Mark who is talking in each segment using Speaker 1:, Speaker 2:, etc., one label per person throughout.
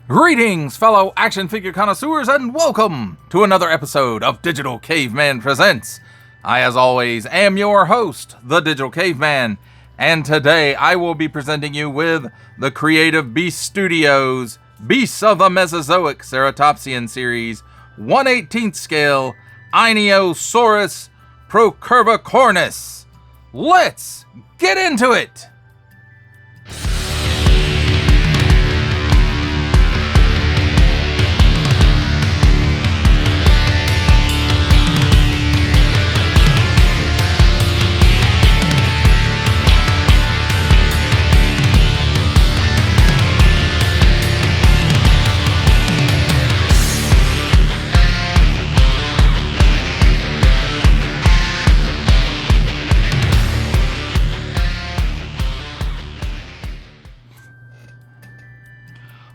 Speaker 1: Greetings, fellow action figure connoisseurs, and welcome to another episode of Digital Caveman Presents. I, as always, am your host, the Digital Caveman, and today I will be presenting you with the Creative Beast Studios Beasts of the Mesozoic Ceratopsian Series 1/18 scale Einiosaurus procurvicornis. Let's get into it!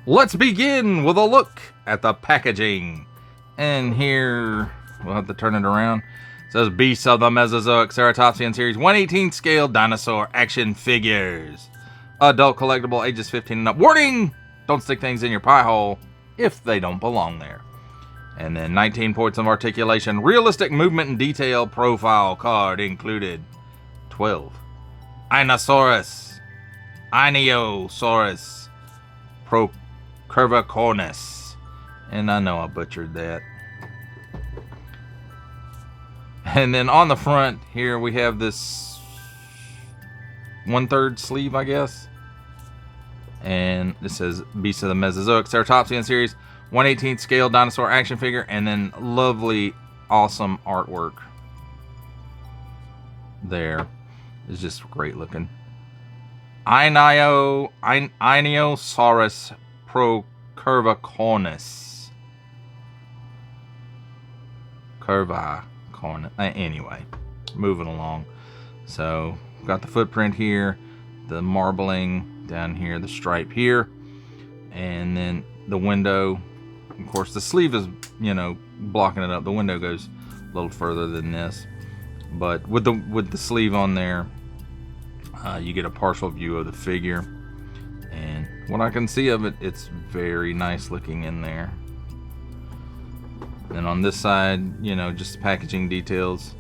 Speaker 1: Let's begin with a look at the packaging. And here, we'll have to turn it around. It says Beasts of the Mesozoic Ceratopsian Series 1/18 scale dinosaur action figures. Adult collectible, ages 15 and up. Warning! Don't stick things in your pie hole if they don't belong there. And then 19 points of articulation. Realistic movement and detail profile card included. 12. Einiosaurus procurvicornis. And I know I butchered that. And then on the front here we have this 1/3 sleeve, I guess. And this says Beasts of the Mesozoic Ceratopsian Series 1/18 scale dinosaur action figure, and then lovely, awesome artwork. There is just great looking. Einiosaurus procurvicornis. Anyway, moving along. So, got the footprint here, the marbling down here, the stripe here, and then the window. Of course, the sleeve is, blocking it up. The window goes a little further than this, but with the sleeve on there, you get a partial view of the figure. And what I can see of it, it's very nice looking in there. And on this side, just the packaging details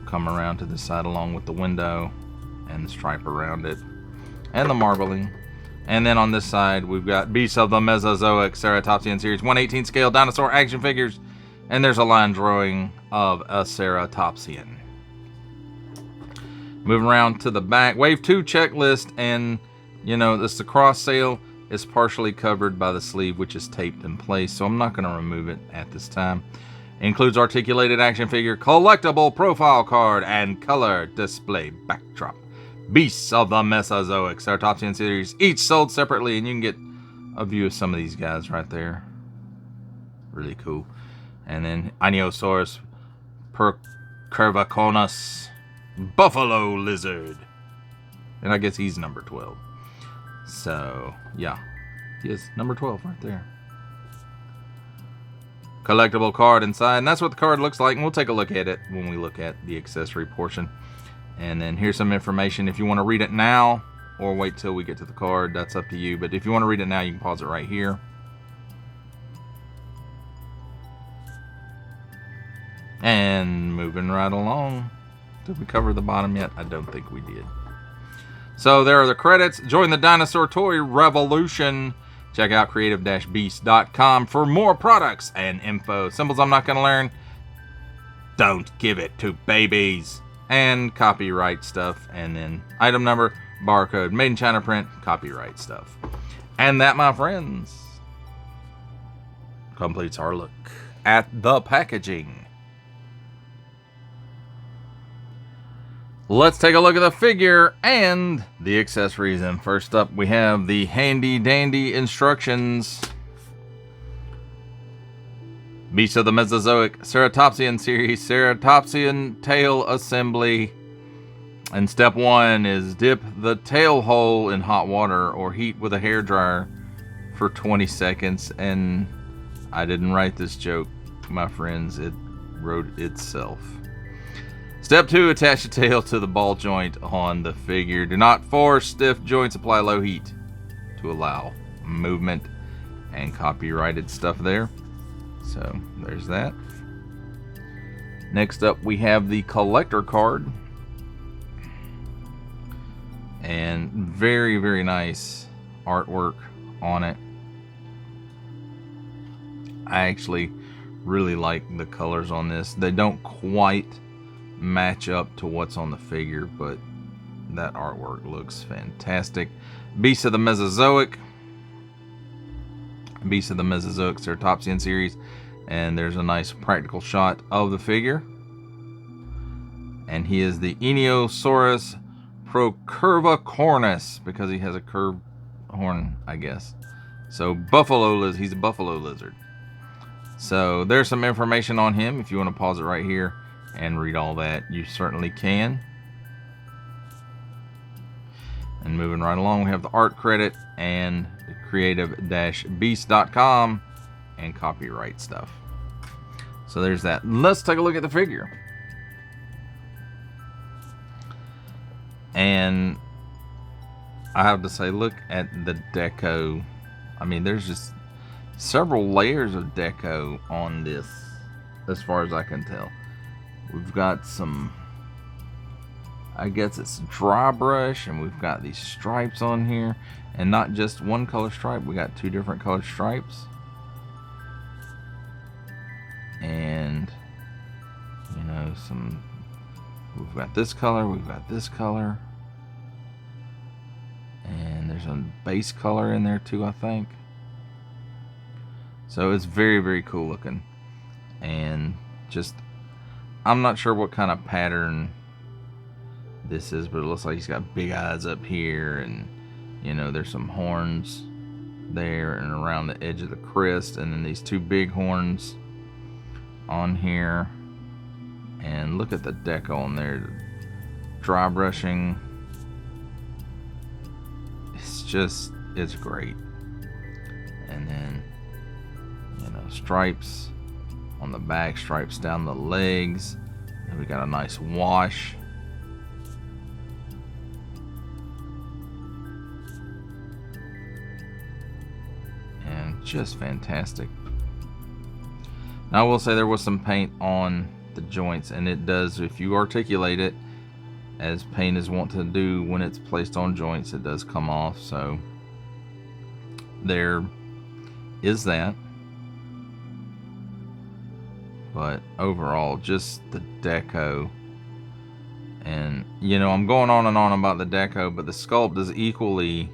Speaker 1: come around to this side along with the window and the stripe around it and the marbling. And then on this side, we've got Beasts of the Mesozoic Ceratopsian Series 1/18 scale dinosaur action figures. And there's a line drawing of a ceratopsian. Moving around to the back, Wave 2 checklist, and this the cross sale is partially covered by the sleeve, which is taped in place, so I'm not going to remove it at this time. Includes articulated action figure, collectible profile card, and color display backdrop. Beasts of the Mesozoic Ceratopsian Series, each sold separately, and you can get a view of some of these guys right there. Really cool. And then Einiosaurus procurvicornis, buffalo lizard, and I guess he's number 12. So yeah, he is number 12 right there. Collectible card inside, and that's what the card looks like, and we'll take a look at it when we look at the accessory portion. And then here's some information. If you want to read it now or wait till we get to the card, that's up to you, but if you want to read it now, you can pause it right here. And moving right along. Did we cover the bottom yet? I don't think we did. So there are the credits. Join the dinosaur toy revolution. Check out creative-beast.com for more products and info. Symbols I'm not going to learn. Don't give it to babies. And copyright stuff. And then item number, barcode, made in China print, copyright stuff. And that, my friends, completes our look at the packaging. Let's take a look at the figure and the accessories. And first up, we have the handy dandy instructions. Beasts of the Mesozoic Ceratopsian Series, Ceratopsian Tail Assembly. And step 1 is dip the tail hole in hot water or heat with a hairdryer for 20 seconds. And I didn't write this joke, my friends. It wrote itself. Step 2, attach the tail to the ball joint on the figure. Do not force stiff joints. Apply low heat to allow movement. and copyrighted stuff there. So there's that. Next up, we have the collector card, and very, very nice artwork on it. I actually really like the colors on this. They don't quite match up to what's on the figure, but that artwork looks fantastic. Beasts of the Mesozoic. Beasts of the Mesozoic Ceratopsian series. And there's a nice practical shot of the figure. And he is the Einiosaurus procurvicornis, because he has a curved horn, I guess. So he's a buffalo lizard. So there's some information on him. If you want to pause it right here and read all that, you certainly can. And moving right along, we have the art credit and the creative-beast.com and copyright stuff. So there's that. Let's take a look at the figure. And I have to say, look at the deco. I mean, there's just several layers of deco on this, as far as I can tell. We've got some, I guess it's dry brush, and we've got these stripes on here, and not just one color stripe. We got two different colored stripes, and you know, we've got this color, we've got this color, and there's a base color in there too, I think. So it's very, very cool looking, and just, I'm not sure what kind of pattern this is, but it looks like he's got big eyes up here, and you know, there's some horns there and around the edge of the crest, and then these two big horns on here. And look at the deco on there, dry brushing. It's great. And then, you know, stripes on the back, stripes down the legs, and we got a nice wash. And just fantastic. Now I will say there was some paint on the joints, and it does, if you articulate it, as paint is wont to do when it's placed on joints, it does come off. So there is that. But overall, just the deco, and you know, I'm going on and on about the deco, but the sculpt is equally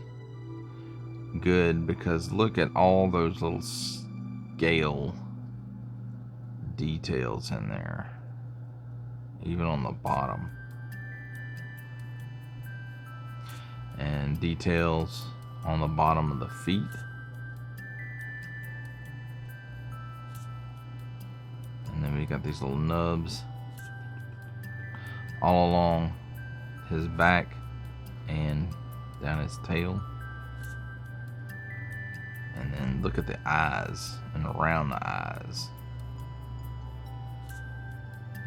Speaker 1: good, because look at all those little scale details in there, even on the bottom, and details on the bottom of the feet. And then we got these little nubs all along his back and down his tail. And then look at the eyes and around the eyes.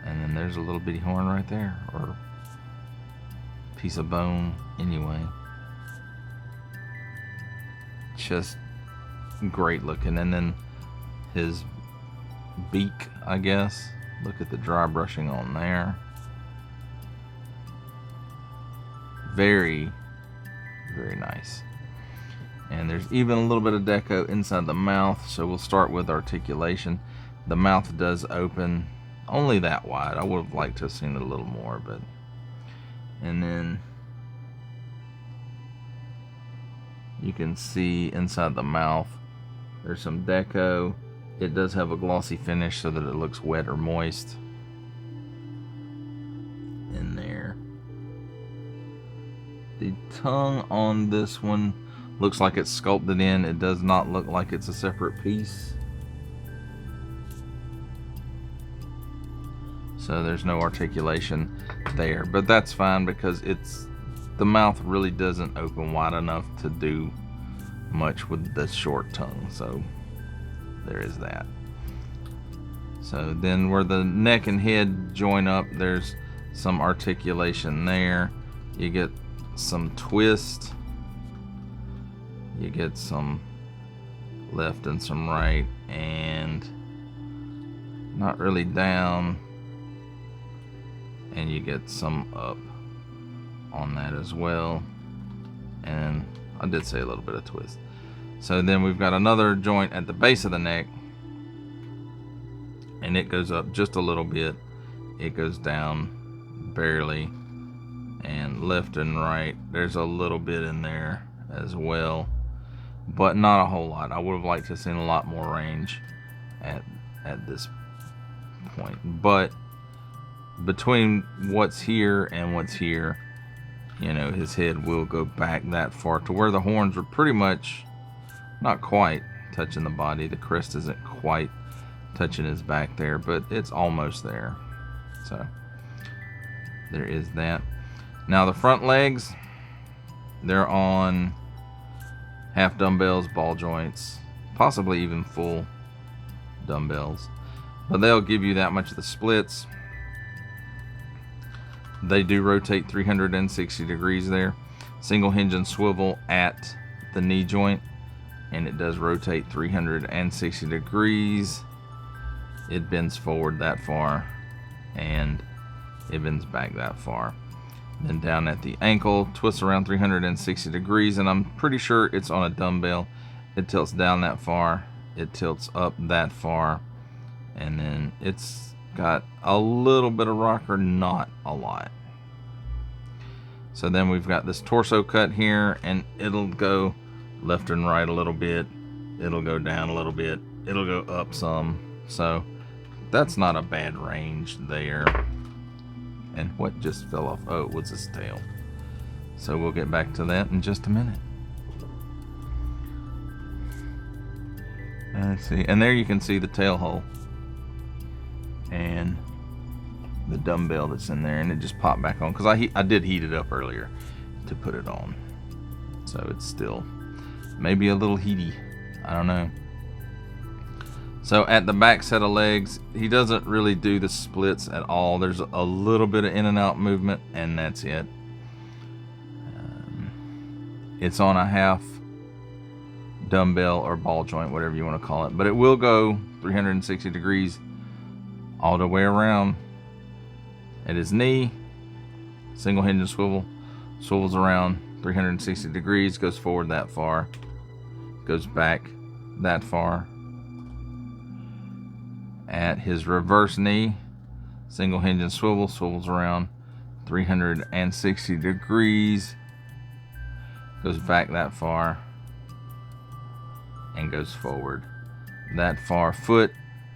Speaker 1: And then there's a little bitty horn right there, or piece of bone, anyway. Just great looking. And then his beak, I guess. Look at the dry brushing on there. Very, very nice. And there's even a little bit of deco inside the mouth, so we'll start with articulation. The mouth does open only that wide. I would have liked to have seen it a little more, but, and then you can see inside the mouth there's some deco. It does have a glossy finish so that it looks wet or moist in there. The tongue on this one looks like it's sculpted in. It does not look like it's a separate piece. So there's no articulation there, but that's fine, because the mouth really doesn't open wide enough to do much with the short tongue. So there is that. So then where the neck and head join up, there's some articulation there. You get some twist. You get some left and some right, and not really down, and you get some up on that as well, and I did say a little bit of twist. So then we've got another joint at the base of the neck, and it goes up just a little bit, it goes down barely, and left and right there's a little bit in there as well, but not a whole lot. I would have liked to have seen a lot more range at this point, but between what's here and what's here, you know, his head will go back that far to where the horns are pretty much not quite touching the body. The crest isn't quite touching his back there, but it's almost there. So there is that. Now the front legs, they're on half dumbbells, ball joints, possibly even full dumbbells, but they'll give you that much of the splits. They do rotate 360 degrees there. Single hinge and swivel at the knee joint, and it does rotate 360 degrees. It bends forward that far, and it bends back that far. Then down at the ankle, twists around 360 degrees, and I'm pretty sure it's on a dumbbell. It tilts down that far, it tilts up that far, and then it's got a little bit of rocker, not a lot. So then we've got this torso cut here, and it'll go left and right a little bit, it'll go down a little bit, it'll go up some. So that's not a bad range there. And what just fell off? Oh, it was his tail. So we'll get back to that in just a minute. Let's see, and there you can see the tail hole and the dumbbell that's in there, and it just popped back on because I did heat it up earlier to put it on, so it's still maybe a little heaty, I don't know. So at the back set of legs, he doesn't really do the splits at all. There's a little bit of in and out movement, and that's it. It's on a half dumbbell or ball joint, whatever you want to call it, but it will go 360 degrees all the way around at his knee. Single hinge and swivel, swivels around 360 degrees, goes forward that far, goes back that far. At his reverse knee, single hinge and swivel, swivels around 360 degrees, goes back that far, and goes forward that far. Foot,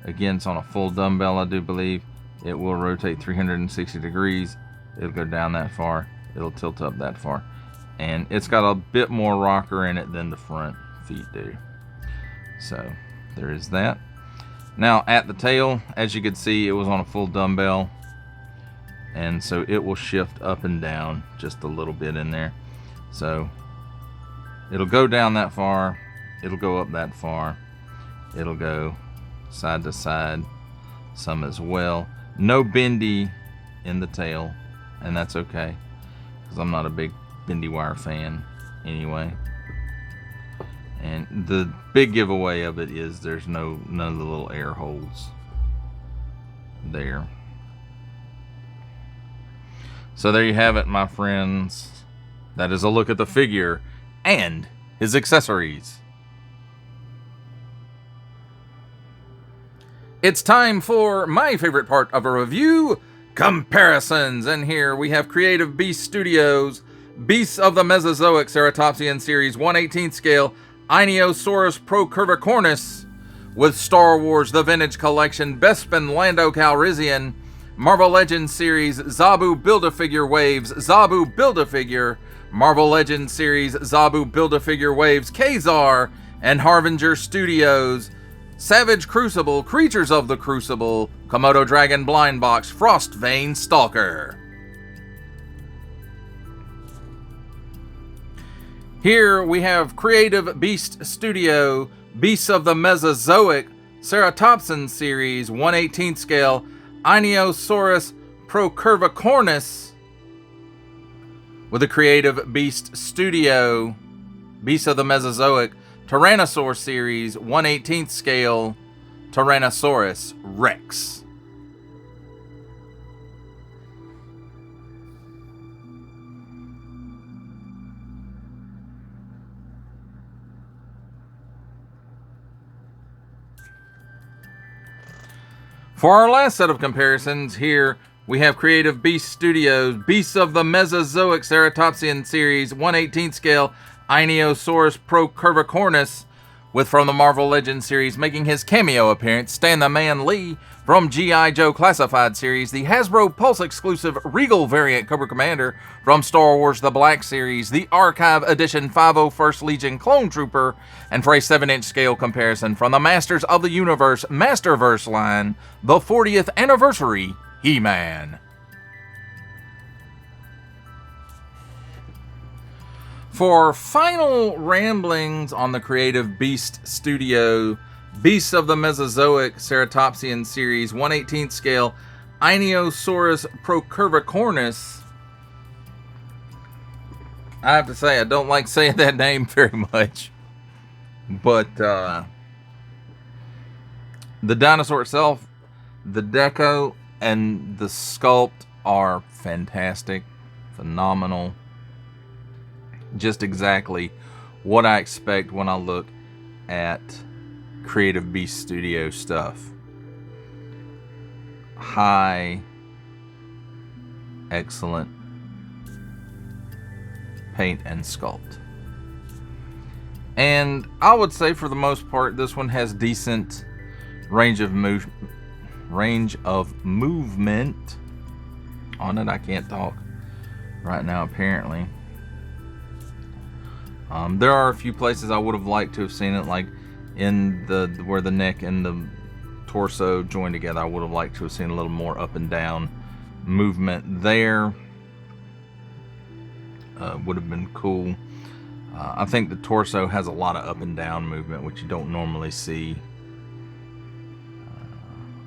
Speaker 1: again, it's on a full dumbbell, I do believe. It will rotate 360 degrees. It'll go down that far. It'll tilt up that far. And it's got a bit more rocker in it than the front feet do. So there is that. Now at the tail, as you can see, it was on a full dumbbell, and so it will shift up and down just a little bit in there. So it'll go down that far, it'll go up that far, it'll go side to side some as well. No bendy in the tail, and that's okay, because I'm not a big bendy wire fan anyway. And the big giveaway of it is there's none of the little air holes there. So there you have it, my friends. That is a look at the figure and his accessories. It's time for my favorite part of a review, comparisons. And here we have Creative Beast Studios, Beasts of the Mesozoic Ceratopsian Series 1/18 scale, Einiosaurus procurvicornis, with Star Wars The Vintage Collection, Bespin Lando Calrissian, Marvel Legends Series Zabu Build-A-Figure Waves, Zabu Build-A-Figure, Marvel Legends Series Zabu Build-A-Figure Waves, Kazar, and Harbinger Studios, Savage Crucible, Creatures of the Crucible, Komodo Dragon Blind Box, Frostvein Stalker. Here we have Creative Beast Studio, Beasts of the Mesozoic Ceratopsian Series 1/18 scale, Einiosaurus procurvicornis, with the Creative Beast Studio, Beasts of the Mesozoic Tyrannosaur series 1/18 scale Tyrannosaurus Rex. For our last set of comparisons, here we have Creative Beast Studios' Beasts of the Mesozoic Ceratopsian series 1/18 scale Einiosaurus procurvicornis, with from the Marvel Legends series making his cameo appearance Stan the Man Lee, from G.I. Joe Classified series the Hasbro Pulse exclusive Regal variant Cobra Commander, from Star Wars The Black series the Archive Edition 501st Legion Clone Trooper, and for a 7-inch scale comparison from the Masters of the Universe Masterverse line, the 40th Anniversary He-Man. For final ramblings on the Creative Beast Studio Beasts of the Mesozoic Ceratopsian series 1/18 scale Einiosaurus procurvicornis, I have to say I don't like saying that name very much, but the dinosaur itself, the deco and the sculpt are fantastic, phenomenal. Just exactly what I expect when I look at Creative Beast Studio stuff. High, excellent paint and sculpt. And I would say for the most part this one has decent range of movement on it. I can't talk right now apparently. There are a few places I would have liked to have seen it, like in the where the neck and the torso join together. I would have liked to have seen a little more up and down movement there. Would have been cool. I think the torso has a lot of up and down movement, which you don't normally see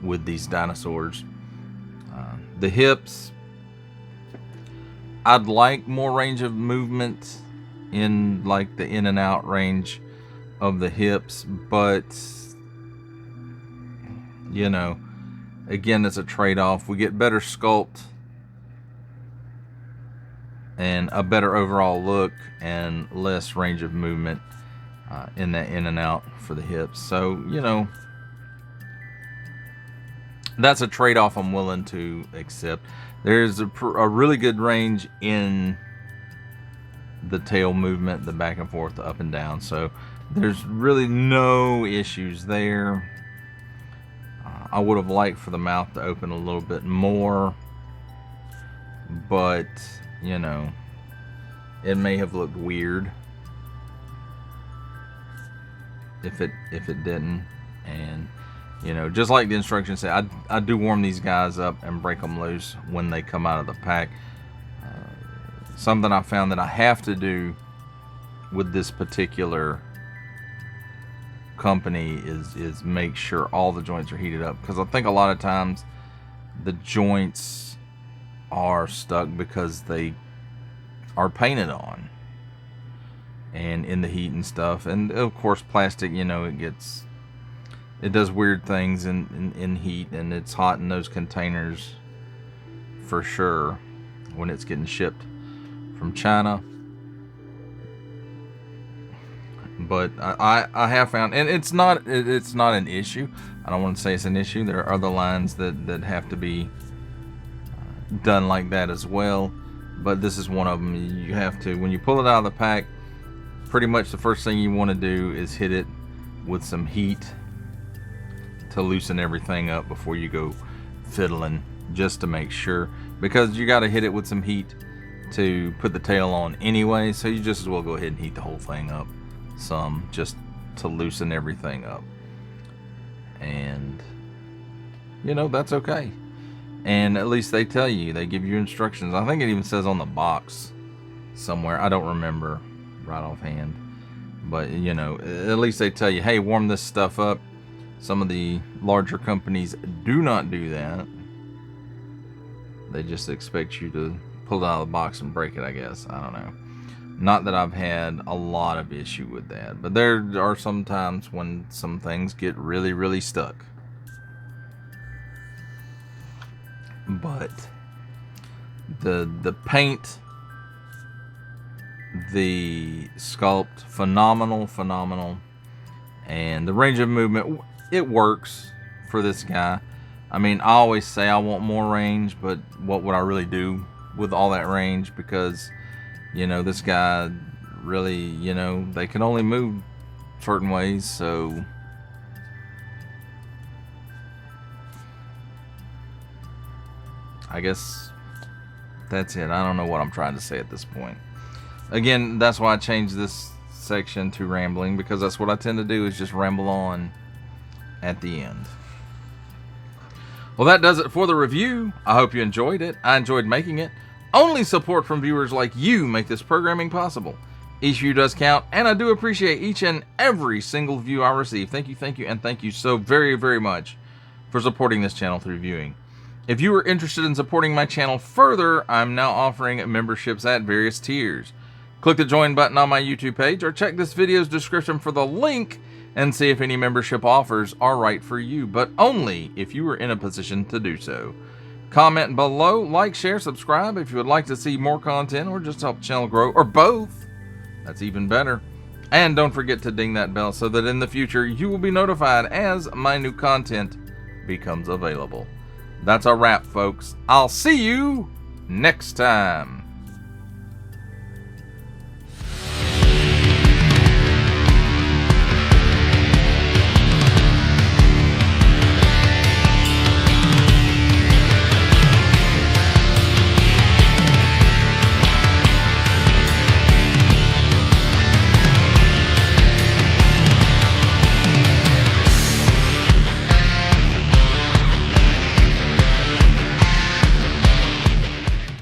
Speaker 1: with these dinosaurs. The hips, I'd like more range of movement in like the in and out range of the hips, but you know, again, it's a trade-off. We get better sculpt and a better overall look and less range of movement in that in and out for the hips. So, you know, that's a trade-off I'm willing to accept. There's a really good range in the tail movement, the back and forth, the up and down. So there's really no issues there. I would have liked for the mouth to open a little bit more, but you know, it may have looked weird if it didn't. And you know, just like the instructions say, I do warm these guys up and break them loose when they come out of the pack. Something I found that I have to do with this particular company is make sure all the joints are heated up, because I think a lot of times the joints are stuck because they are painted on and in the heat and stuff. And of course plastic, you know, it does weird things in heat, and it's hot in those containers for sure when it's getting shipped from China. But I have found, and it's not an issue. I don't want to say it's an issue. There are other lines that have to be done like that as well, but this is one of them. You have to, when you pull it out of the pack, pretty much the first thing you want to do is hit it with some heat to loosen everything up before you go fiddling, just to make sure, because you got to hit it with some heat to put the tail on anyway, so you just as well go ahead and heat the whole thing up some, just to loosen everything up. And you know, that's okay. And at least they tell you, they give you instructions. I think it even says on the box somewhere, I don't remember right offhand, but you know, at least they tell you, hey, warm this stuff up. Some of the larger companies do not do that. They just expect you to pull it out of the box and break it, I guess. I don't know. Not that I've had a lot of issue with that, but there are some times when some things get really, really stuck. But the paint, the sculpt, phenomenal, and the range of movement, it works for this guy. I mean, I always say I want more range, but what would I really do with all that range? Because, you know, this guy really, you know, they can only move certain ways, so I guess that's it. I don't know what I'm trying to say at this point. Again, that's why I changed this section to rambling, because that's what I tend to do, is just ramble on at the end. Well, that does it for the review. I hope you enjoyed it. I enjoyed making it. Only support from viewers like you make this programming possible. Each view does count, and I do appreciate each and every single view I receive. Thank you, and thank you so very, very much for supporting this channel through viewing. If you are interested in supporting my channel further, I'm now offering memberships at various tiers. Click the join button on my YouTube page, or check this video's description for the link and see if any membership offers are right for you, but only if you are in a position to do so. Comment below, like, share, subscribe if you would like to see more content or just help the channel grow, or both. That's even better. And don't forget to ding that bell so that in the future you will be notified as my new content becomes available. That's a wrap, folks. I'll see you next time.